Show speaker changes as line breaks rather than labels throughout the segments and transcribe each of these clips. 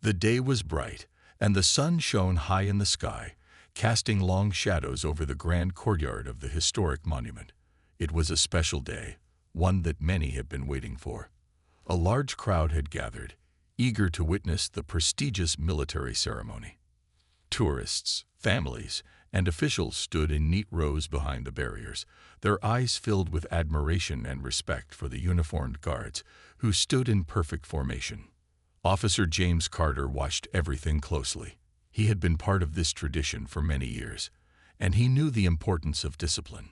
The day was bright, and the sun shone high in the sky, casting long shadows over the grand courtyard of the historic monument. It was a special day, one that many had been waiting for. A large crowd had gathered, eager to witness the prestigious military ceremony. Tourists, families, and officials stood in neat rows behind the barriers, their eyes filled with admiration and respect for the uniformed guards who stood in perfect formation. Officer James Carter watched everything closely. He had been part of this tradition for many years, and he knew the importance of discipline.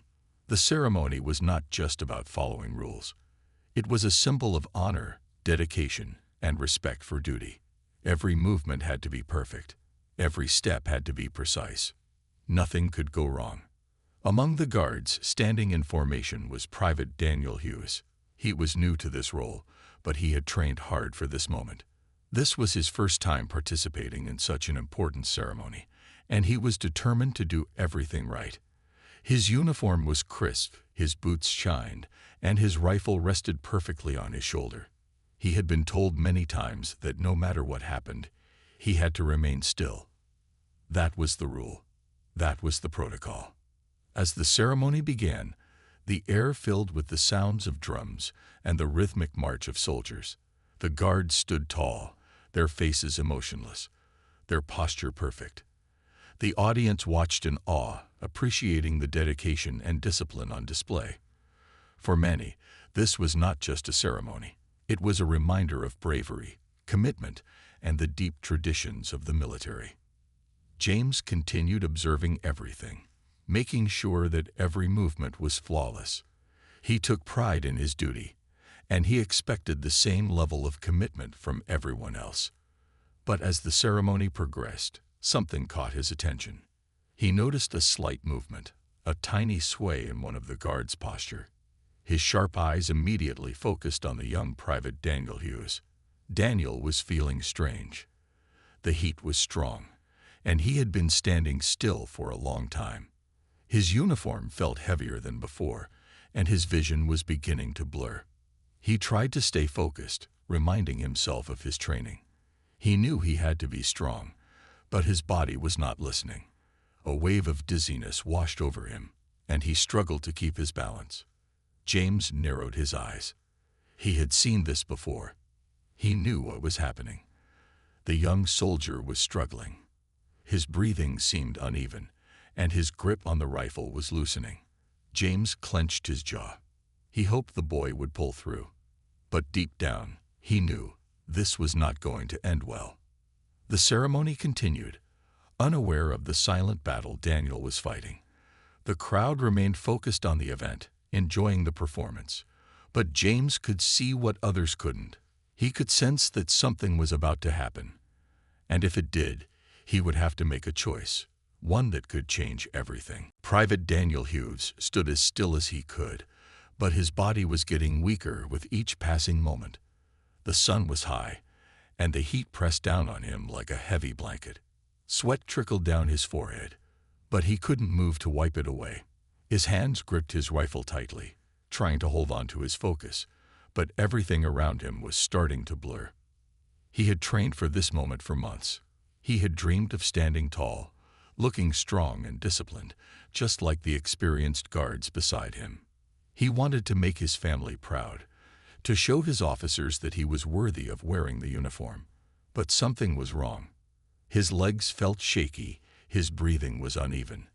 The ceremony was not just about following rules. It was a symbol of honor, dedication, and respect for duty. Every movement had to be perfect. Every step had to be precise. Nothing could go wrong. Among the guards standing in formation was Private Daniel Hughes. He was new to this role, but he had trained hard for this moment. This was his first time participating in such an important ceremony, and he was determined to do everything right. His uniform was crisp, his boots shined, and his rifle rested perfectly on his shoulder. He had been told many times that no matter what happened, he had to remain still. That was the rule. That was the protocol. As the ceremony began, the air filled with the sounds of drums and the rhythmic march of soldiers. The guards stood tall, their faces emotionless, their posture perfect. The audience watched in awe, appreciating the dedication and discipline on display. For many, this was not just a ceremony. It was a reminder of bravery, commitment, and the deep traditions of the military. James continued observing everything, making sure that every movement was flawless. He took pride in his duty, and he expected the same level of commitment from everyone else. But as the ceremony progressed, something caught his attention. He noticed a slight movement, a tiny sway in one of the guards' posture. His sharp eyes immediately focused on the young Private Daniel Hughes. Daniel was feeling strange. The heat was strong, and he had been standing still for a long time. His uniform felt heavier than before, and his vision was beginning to blur. He tried to stay focused, reminding himself of his training. He knew he had to be strong, but his body was not listening. A wave of dizziness washed over him, and he struggled to keep his balance. James narrowed his eyes. He had seen this before. He knew what was happening. The young soldier was struggling. His breathing seemed uneven, and his grip on the rifle was loosening. James clenched his jaw. He hoped the boy would pull through. But deep down, he knew this was not going to end well. The ceremony continued, unaware of the silent battle Daniel was fighting. The crowd remained focused on the event, enjoying the performance. But James could see what others couldn't. He could sense that something was about to happen. And if it did, he would have to make a choice, one that could change everything. Private Daniel Hughes stood as still as he could, but his body was getting weaker with each passing moment. The sun was high, and the heat pressed down on him like a heavy blanket. Sweat trickled down his forehead, but he couldn't move to wipe it away. His hands gripped his rifle tightly, trying to hold on to his focus, but everything around him was starting to blur. He had trained for this moment for months. He had dreamed of standing tall, looking strong and disciplined, just like the experienced guards beside him. He wanted to make his family proud, to show his officers that he was worthy of wearing the uniform. But something was wrong. His legs felt shaky, his breathing was uneven,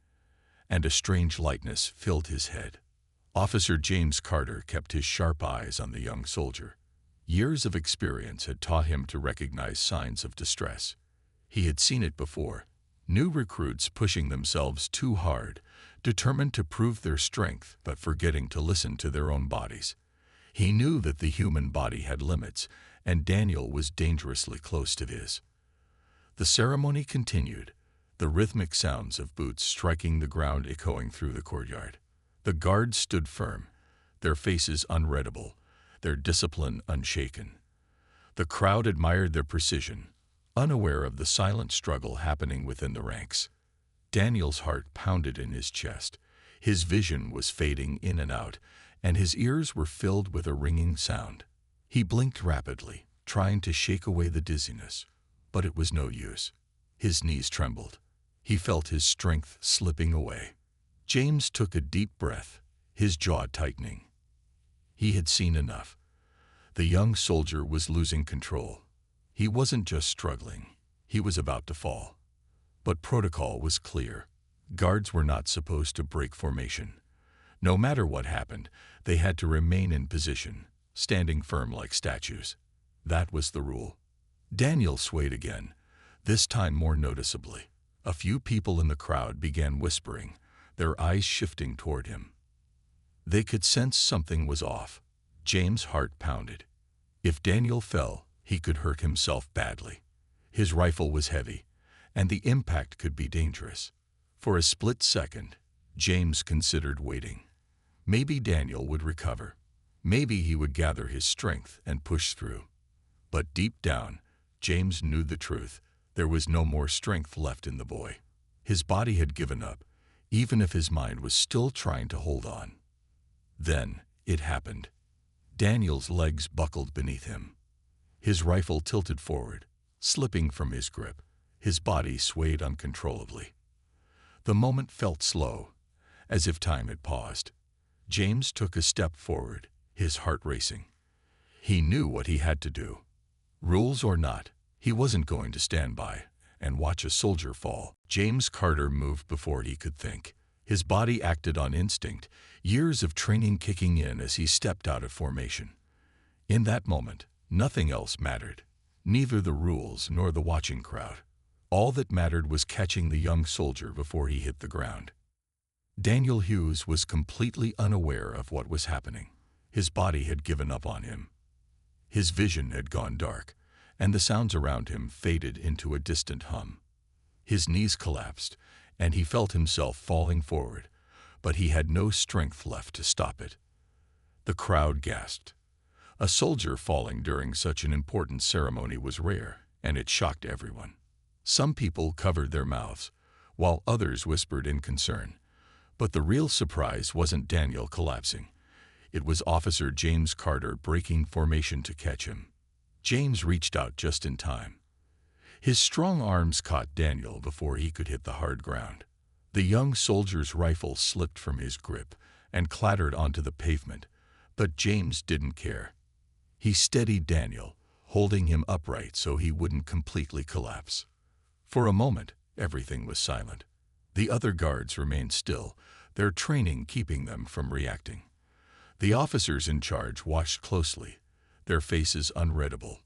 and a strange lightness filled his head. Officer James Carter kept his sharp eyes on the young soldier. Years of experience had taught him to recognize signs of distress. He had seen it before. New recruits pushing themselves too hard, determined to prove their strength but forgetting to listen to their own bodies. He knew that the human body had limits, and Daniel was dangerously close to his. The ceremony continued, the rhythmic sounds of boots striking the ground echoing through the courtyard. The guards stood firm, their faces unreadable, their discipline unshaken. The crowd admired their precision, unaware of the silent struggle happening within the ranks. Daniel's heart pounded in his chest. His vision was fading in and out, and his ears were filled with a ringing sound. He blinked rapidly, trying to shake away the dizziness. But it was no use. His knees trembled. He felt his strength slipping away. James took a deep breath, his jaw tightening. He had seen enough. The young soldier was losing control. He wasn't just struggling. He was about to fall. But protocol was clear. Guards were not supposed to break formation. No matter what happened, they had to remain in position, standing firm like statues. That was the rule. Daniel swayed again, this time more noticeably. A few people in the crowd began whispering, their eyes shifting toward him. They could sense something was off. James' heart pounded. If Daniel fell, he could hurt himself badly. His rifle was heavy, and the impact could be dangerous. For a split second, James considered waiting. Maybe Daniel would recover. Maybe he would gather his strength and push through. But deep down, James knew the truth. There was no more strength left in the boy. His body had given up, even if his mind was still trying to hold on. Then it happened. Daniel's legs buckled beneath him. His rifle tilted forward, slipping from his grip. His body swayed uncontrollably. The moment felt slow, as if time had paused. James took a step forward, his heart racing. He knew what he had to do. Rules or not, he wasn't going to stand by and watch a soldier fall. James Carter moved before he could think. His body acted on instinct, years of training kicking in as he stepped out of formation. In that moment, nothing else mattered, neither the rules nor the watching crowd. All that mattered was catching the young soldier before he hit the ground. Daniel Hughes was completely unaware of what was happening. His body had given up on him. His vision had gone dark, and the sounds around him faded into a distant hum. His knees collapsed, and he felt himself falling forward, but he had no strength left to stop it. The crowd gasped. A soldier falling during such an important ceremony was rare, and it shocked everyone. Some people covered their mouths, while others whispered in concern. But the real surprise wasn't Daniel collapsing. It was Officer James Carter breaking formation to catch him. James reached out just in time. His strong arms caught Daniel before he could hit the hard ground. The young soldier's rifle slipped from his grip and clattered onto the pavement, but James didn't care. He steadied Daniel, holding him upright so he wouldn't completely collapse. For a moment, everything was silent. The other guards remained still, their training keeping them from reacting. The officers in charge watched closely, their faces unreadable.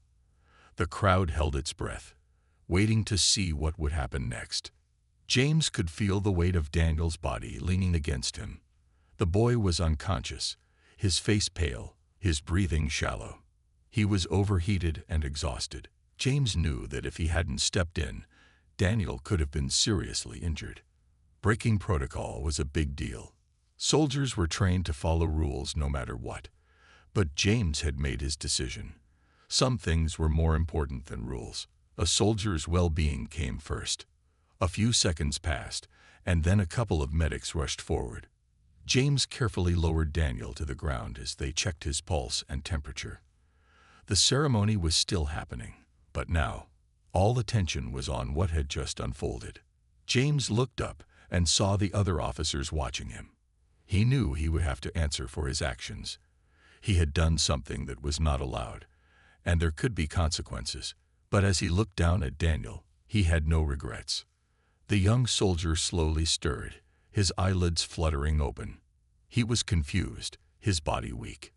The crowd held its breath, waiting to see what would happen next. James could feel the weight of Daniel's body leaning against him. The boy was unconscious, his face pale, his breathing shallow. He was overheated and exhausted. James knew that if he hadn't stepped in, Daniel could have been seriously injured. Breaking protocol was a big deal. Soldiers were trained to follow rules no matter what. But James had made his decision. Some things were more important than rules. A soldier's well-being came first. A few seconds passed, and then a couple of medics rushed forward. James carefully lowered Daniel to the ground as they checked his pulse and temperature. The ceremony was still happening, but now, all attention was on what had just unfolded. James looked up and saw the other officers watching him. He knew he would have to answer for his actions. He had done something that was not allowed, and there could be consequences. But as he looked down at Daniel, he had no regrets. The young soldier slowly stirred, his eyelids fluttering open. He was confused, his body weak.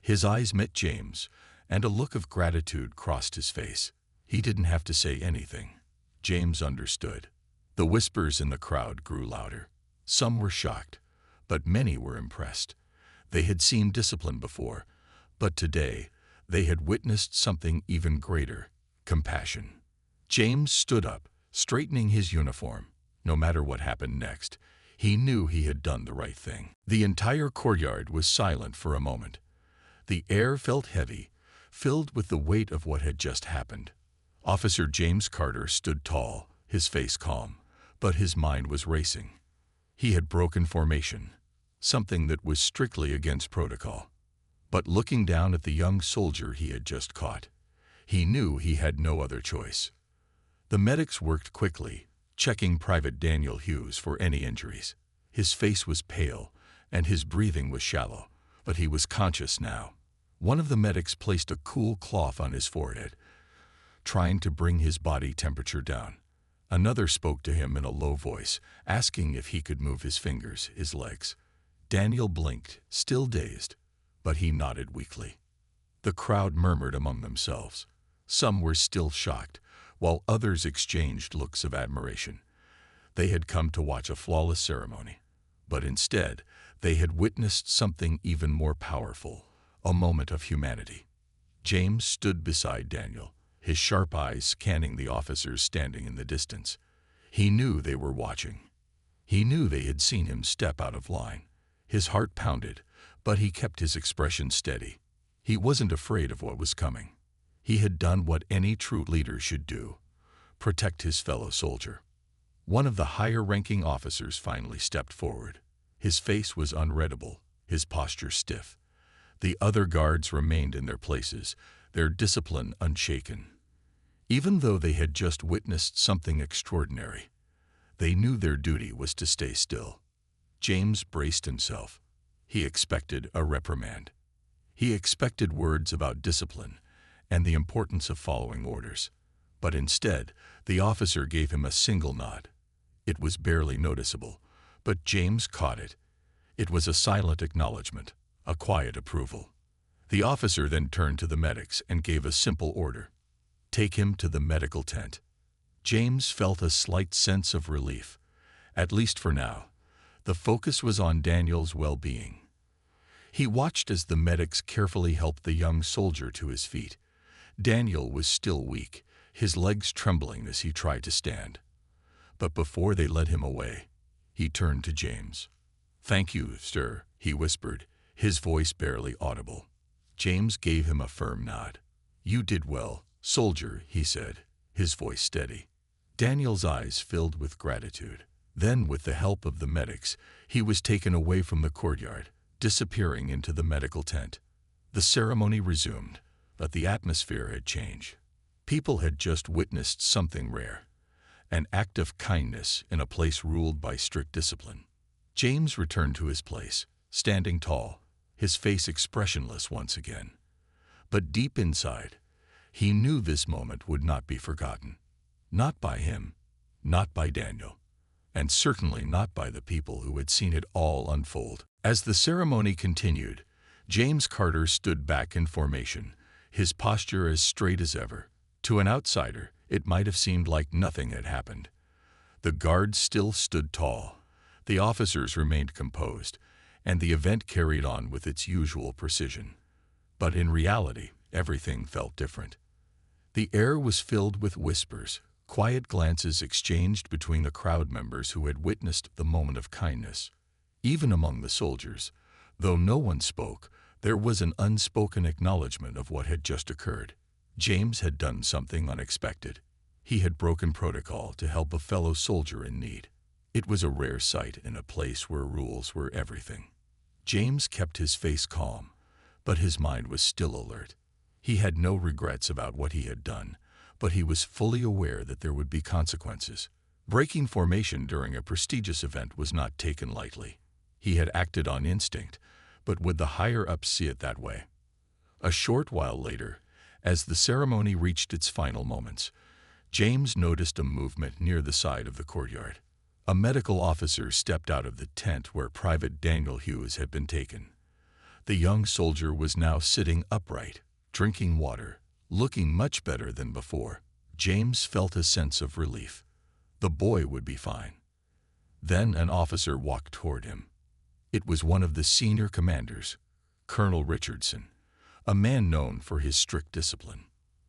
His eyes met James, and a look of gratitude crossed his face. He didn't have to say anything. James understood. The whispers in the crowd grew louder. Some were shocked, but many were impressed. They had seen discipline before, but today they had witnessed something even greater: compassion. James stood up, straightening his uniform. No matter what happened next, he knew he had done the right thing. The entire courtyard was silent for a moment. The air felt heavy, filled with the weight of what had just happened. Officer James Carter stood tall, his face calm, but his mind was racing. He had broken formation, something that was strictly against protocol. But looking down at the young soldier he had just caught, he knew he had no other choice. The medics worked quickly, checking Private Daniel Hughes for any injuries. His face was pale, and his breathing was shallow, but he was conscious now. One of the medics placed a cool cloth on his forehead, trying to bring his body temperature down. Another spoke to him in a low voice, asking if he could move his fingers, his legs. Daniel blinked, still dazed, but he nodded weakly. The crowd murmured among themselves. Some were still shocked, while others exchanged looks of admiration. They had come to watch a flawless ceremony, but instead, they had witnessed something even more powerful, a moment of humanity. James stood beside Daniel, his sharp eyes scanning the officers standing in the distance. He knew they were watching. He knew they had seen him step out of line. His heart pounded, but he kept his expression steady. He wasn't afraid of what was coming. He had done what any true leader should do: protect his fellow soldier. One of the higher-ranking officers finally stepped forward. His face was unreadable, his posture stiff. The other guards remained in their places, their discipline unshaken. Even though they had just witnessed something extraordinary, they knew their duty was to stay still. James braced himself. He expected a reprimand. He expected words about discipline and the importance of following orders. But instead, the officer gave him a single nod. It was barely noticeable, but James caught it. It was a silent acknowledgement, a quiet approval. The officer then turned to the medics and gave a simple order: take him to the medical tent. James felt a slight sense of relief. At least for now, the focus was on Daniel's well-being. He watched as the medics carefully helped the young soldier to his feet. Daniel was still weak, his legs trembling as he tried to stand. But before they led him away, he turned to James. "Thank you, sir," he whispered, his voice barely audible. James gave him a firm nod. "You did well, soldier," he said, his voice steady. Daniel's eyes filled with gratitude. Then, with the help of the medics, he was taken away from the courtyard, disappearing into the medical tent. The ceremony resumed, but the atmosphere had changed. People had just witnessed something rare: an act of kindness in a place ruled by strict discipline. James returned to his place, standing tall, his face expressionless once again. But deep inside, he knew this moment would not be forgotten. Not by him, not by Daniel, and certainly not by the people who had seen it all unfold. As the ceremony continued, James Carter stood back in formation, his posture as straight as ever. To an outsider, it might have seemed like nothing had happened. The guards still stood tall, the officers remained composed, and the event carried on with its usual precision. But in reality, everything felt different. The air was filled with whispers, quiet glances exchanged between the crowd members who had witnessed the moment of kindness. Even among the soldiers, though no one spoke, there was an unspoken acknowledgement of what had just occurred. James had done something unexpected. He had broken protocol to help a fellow soldier in need. It was a rare sight in a place where rules were everything. James kept his face calm, but his mind was still alert. He had no regrets about what he had done, but he was fully aware that there would be consequences. Breaking formation during a prestigious event was not taken lightly. He had acted on instinct, but would the higher-ups see it that way? A short while later, as the ceremony reached its final moments, James noticed a movement near the side of the courtyard. A medical officer stepped out of the tent where Private Daniel Hughes had been taken. The young soldier was now sitting upright, drinking water, looking much better than before. James felt a sense of relief. The boy would be fine. Then an officer walked toward him. It was one of the senior commanders, Colonel Richardson, a man known for his strict discipline.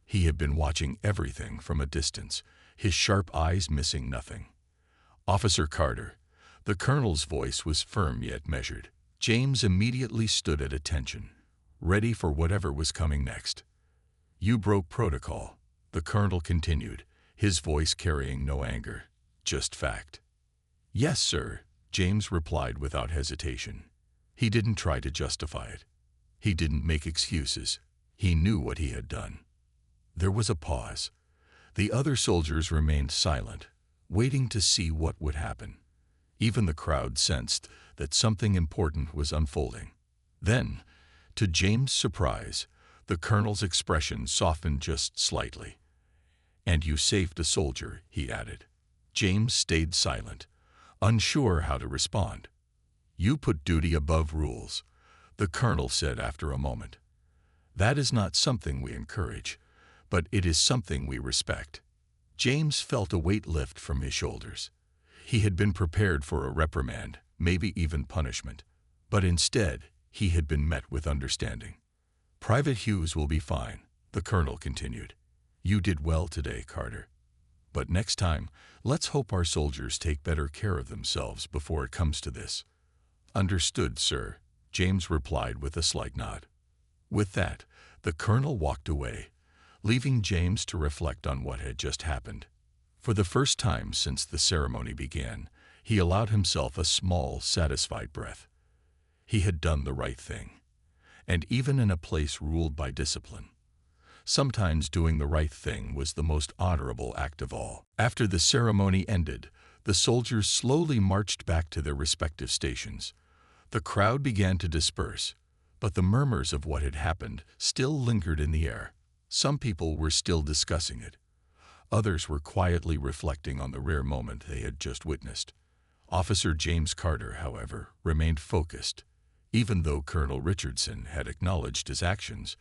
He had been watching everything from a distance, his sharp eyes missing nothing. "Officer Carter." The colonel's voice was firm yet measured. James immediately stood at attention, ready for whatever was coming next. "You broke protocol," the colonel continued, his voice carrying no anger, just fact. "Yes, sir," James replied without hesitation. He didn't try to justify it. He didn't make excuses. He knew what he had done. There was a pause. The other soldiers remained silent, waiting to see what would happen. Even the crowd sensed that something important was unfolding. Then, to James' surprise, the colonel's expression softened just slightly. "And you saved a soldier," he added. James stayed silent, unsure how to respond. "You put duty above rules," the colonel said after a moment. "That is not something we encourage, but it is something we respect." James felt a weight lift from his shoulders. He had been prepared for a reprimand, maybe even punishment, but instead he had been met with understanding. "Private Hughes will be fine," the colonel continued. "You did well today, Carter. But next time, let's hope our soldiers take better care of themselves before it comes to this." "Understood, sir," James replied with a slight nod. With that, the colonel walked away, leaving James to reflect on what had just happened. For the first time since the ceremony began, he allowed himself a small, satisfied breath. He had done the right thing. And even in a place ruled by discipline, sometimes doing the right thing was the most honorable act of all. After the ceremony ended, the soldiers slowly marched back to their respective stations. The crowd began to disperse, but the murmurs of what had happened still lingered in the air. Some people were still discussing it. Others were quietly reflecting on the rare moment they had just witnessed. Officer James Carter, however, remained focused. Even though Colonel Richardson had acknowledged his actions,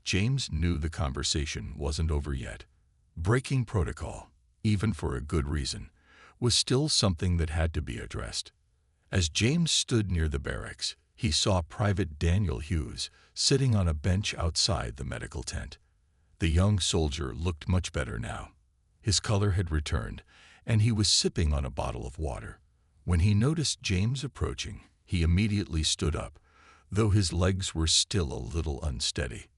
James knew the conversation wasn't over yet. Breaking protocol, even for a good reason, was still something that had to be addressed. As James stood near the barracks, he saw Private Daniel Hughes sitting on a bench outside the medical tent. The young soldier looked much better now. His color had returned, and he was sipping on a bottle of water. When he noticed James approaching, he immediately stood up, though his legs were still a little unsteady.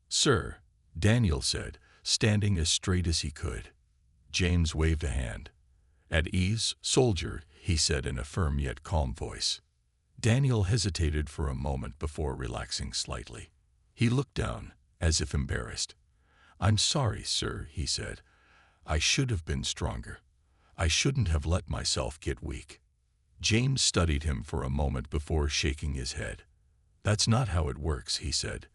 "Sir," Daniel said, standing as straight as he could. James waved a hand. "At ease, soldier," he said in a firm yet calm voice. Daniel hesitated for a moment before relaxing slightly. He looked down, as if embarrassed. "I'm sorry, sir," he said. "I should have been stronger. I shouldn't have let myself get weak." James studied him for a moment before shaking his head. "That's not how it works," he said.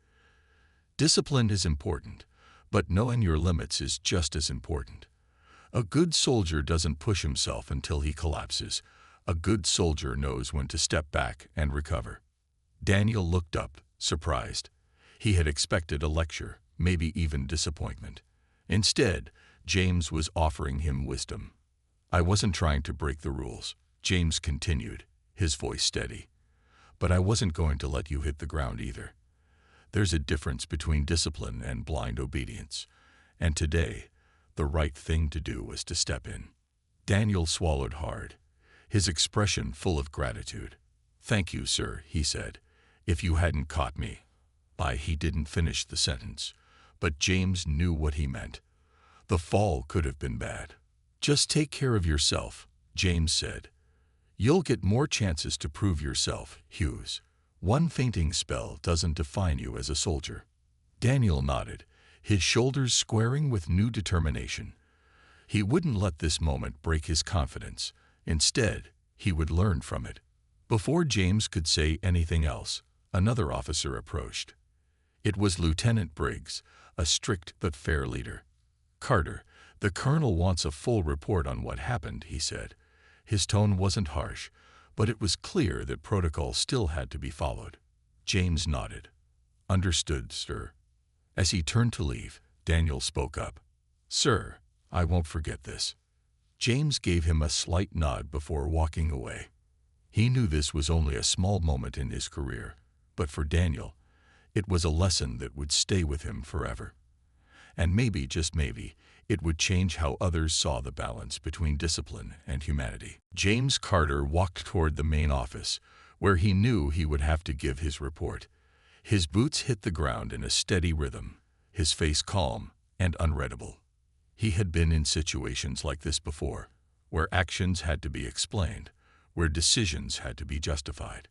"Discipline is important, but knowing your limits is just as important. A good soldier doesn't push himself until he collapses. A good soldier knows when to step back and recover." Daniel looked up, surprised. He had expected a lecture, maybe even disappointment. Instead, James was offering him wisdom. "I wasn't trying to break the rules," James continued, his voice steady. "But I wasn't going to let you hit the ground either. There's a difference between discipline and blind obedience. And today, the right thing to do was to step in." Daniel swallowed hard, his expression full of gratitude. "Thank you, sir," he said. "If you hadn't caught me." He didn't finish the sentence, but James knew what he meant. The fall could have been bad. "Just take care of yourself," James said. "You'll get more chances to prove yourself, Hughes. One fainting spell doesn't define you as a soldier." Daniel nodded, his shoulders squaring with new determination. He wouldn't let this moment break his confidence. Instead, he would learn from it. Before James could say anything else, another officer approached. It was Lieutenant Briggs, a strict but fair leader. "Carter, the colonel wants a full report on what happened," he said. His tone wasn't harsh, but it was clear that protocol still had to be followed. James nodded. "Understood, sir." As he turned to leave, Daniel spoke up. "Sir, I won't forget this." James gave him a slight nod before walking away. He knew this was only a small moment in his career, but for Daniel, it was a lesson that would stay with him forever. And maybe, just maybe, it would change how others saw the balance between discipline and humanity. James Carter walked toward the main office, where he knew he would have to give his report. His boots hit the ground in a steady rhythm, his face calm and unreadable. He had been in situations like this before, where actions had to be explained, where decisions had to be justified.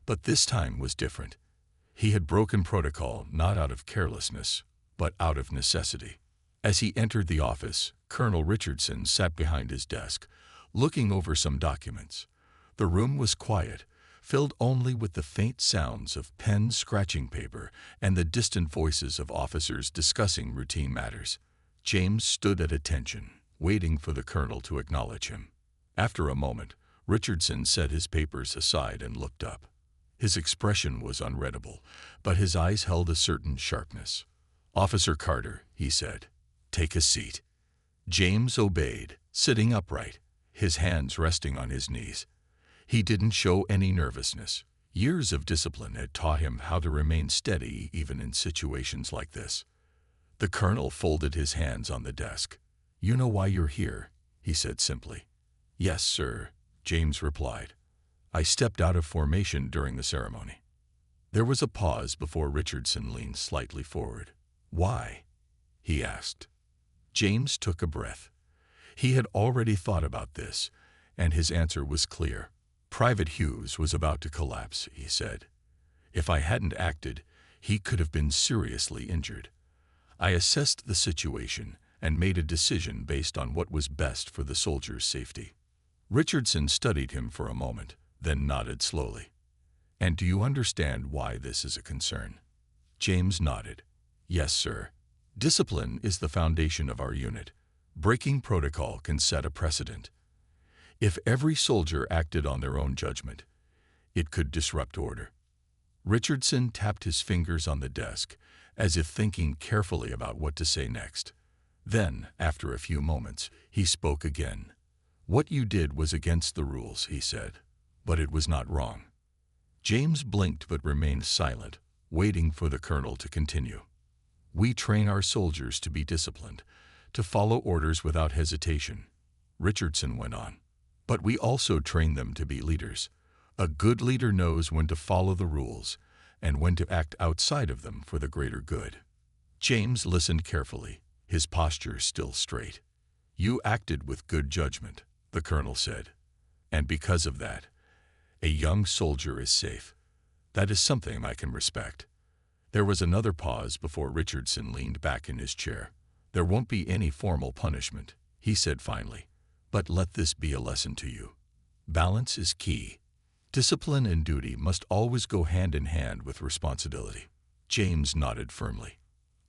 But this time was different. He had broken protocol not out of carelessness, but out of necessity. As he entered the office, Colonel Richardson sat behind his desk, looking over some documents. The room was quiet, filled only with the faint sounds of pens scratching paper and the distant voices of officers discussing routine matters. James stood at attention, waiting for the colonel to acknowledge him. After a moment, Richardson set his papers aside and looked up. His expression was unreadable, but his eyes held a certain sharpness. "Officer Carter," he said, "take a seat." James obeyed, sitting upright, his hands resting on his knees. He didn't show any nervousness. Years of discipline had taught him how to remain steady even in situations like this. The colonel folded his hands on the desk. "You know why you're here," he said simply. "Yes, sir," James replied. "I stepped out of formation during the ceremony." There was a pause before Richardson leaned slightly forward. "Why?" he asked. James took a breath. He had already thought about this, and his answer was clear. "Private Hughes was about to collapse," he said. "If I hadn't acted, he could have been seriously injured. I assessed the situation and made a decision based on what was best for the soldier's safety." Richardson studied him for a moment, then nodded slowly. "And do you understand why this is a concern?" James nodded. "Yes, sir. Discipline is the foundation of our unit. Breaking protocol can set a precedent. If every soldier acted on their own judgment, it could disrupt order." Richardson tapped his fingers on the desk, as if thinking carefully about what to say next. Then, after a few moments, he spoke again. "What you did was against the rules," he said, "but it was not wrong." James blinked but remained silent, waiting for the colonel to continue. "We train our soldiers to be disciplined, to follow orders without hesitation," Richardson went on. "But we also train them to be leaders. A good leader knows when to follow the rules and when to act outside of them for the greater good." James listened carefully, his posture still straight. "You acted with good judgment," the colonel said, "and because of that, a young soldier is safe. That is something I can respect." There was another pause before Richardson leaned back in his chair. "There won't be any formal punishment," he said finally, "but let this be a lesson to you. Balance is key. Discipline and duty must always go hand in hand with responsibility." James nodded firmly.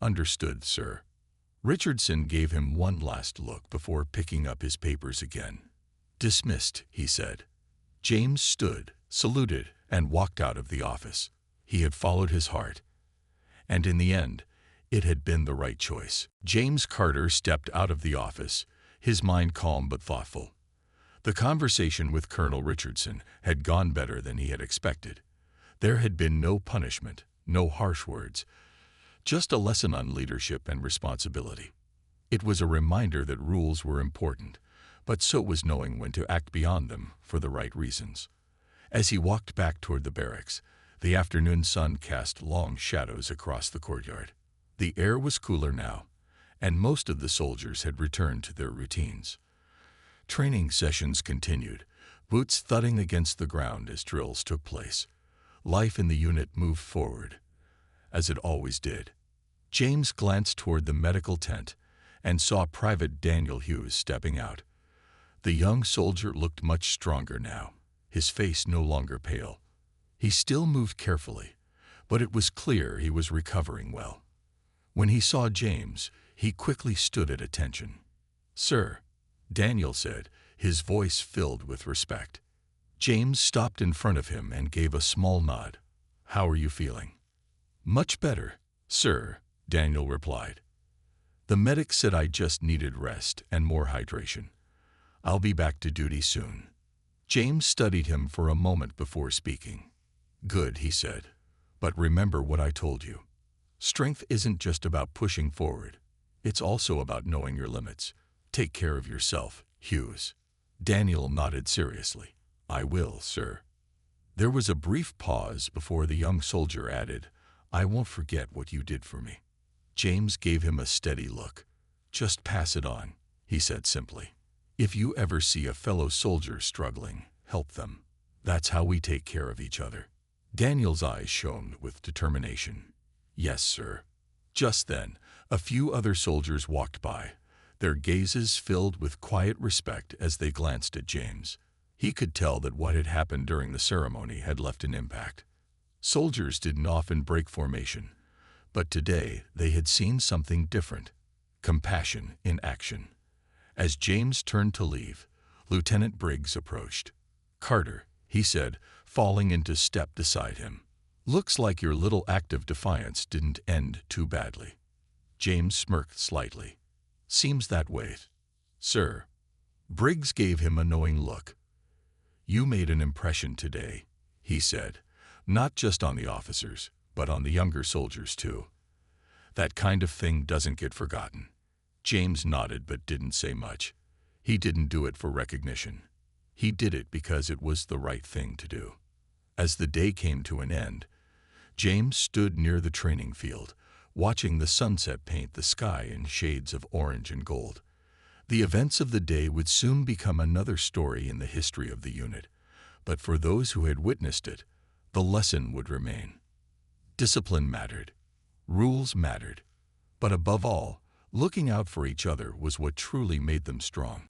"Understood, sir." Richardson gave him one last look before picking up his papers again. "Dismissed," he said. James stood, saluted, and walked out of the office. He had followed his heart, and in the end, it had been the right choice. James Carter stepped out of the office, his mind calm but thoughtful. The conversation with Colonel Richardson had gone better than he had expected. There had been no punishment, no harsh words, just a lesson on leadership and responsibility. It was a reminder that rules were important, but so was knowing when to act beyond them for the right reasons. As he walked back toward the barracks, the afternoon sun cast long shadows across the courtyard. The air was cooler now, and most of the soldiers had returned to their routines. Training sessions continued, boots thudding against the ground as drills took place. Life in the unit moved forward, as it always did. James glanced toward the medical tent and saw Private Daniel Hughes stepping out. The young soldier looked much stronger now, his face no longer pale. He still moved carefully, but it was clear he was recovering well. When he saw James, he quickly stood at attention. "Sir," Daniel said, his voice filled with respect. James stopped in front of him and gave a small nod. "How are you feeling?" "Much better, sir," Daniel replied. "The medic said I just needed rest and more hydration. I'll be back to duty soon." James studied him for a moment before speaking. "Good," he said, "but remember what I told you. Strength isn't just about pushing forward. It's also about knowing your limits. Take care of yourself, Hughes." Daniel nodded seriously. "I will, sir." There was a brief pause before the young soldier added, "I won't forget what you did for me." James gave him a steady look. "Just pass it on," he said simply. "If you ever see a fellow soldier struggling, help them. That's how we take care of each other." Daniel's eyes shone with determination. "Yes, sir." Just then, A few other soldiers walked by, their gazes filled with quiet respect as they glanced at James. He could tell that what had happened during the ceremony had left an impact. Soldiers didn't often break formation, but today they had seen something different: compassion in action. As James turned to leave, Lieutenant Briggs approached. "Carter," he said, falling into step beside him. "Looks like your little act of defiance didn't end too badly." James smirked slightly. "Seems that way, sir." Briggs gave him a knowing look. "You made an impression today," he said, "not just on the officers, but on the younger soldiers too. That kind of thing doesn't get forgotten." James nodded but didn't say much. He didn't do it for recognition. He did it because it was the right thing to do. As the day came to an end, James stood near the training field, watching the sunset paint the sky in shades of orange and gold. The events of the day would soon become another story in the history of the unit, but for those who had witnessed it, the lesson would remain. Discipline mattered. Rules mattered. But above all, looking out for each other was what truly made them strong.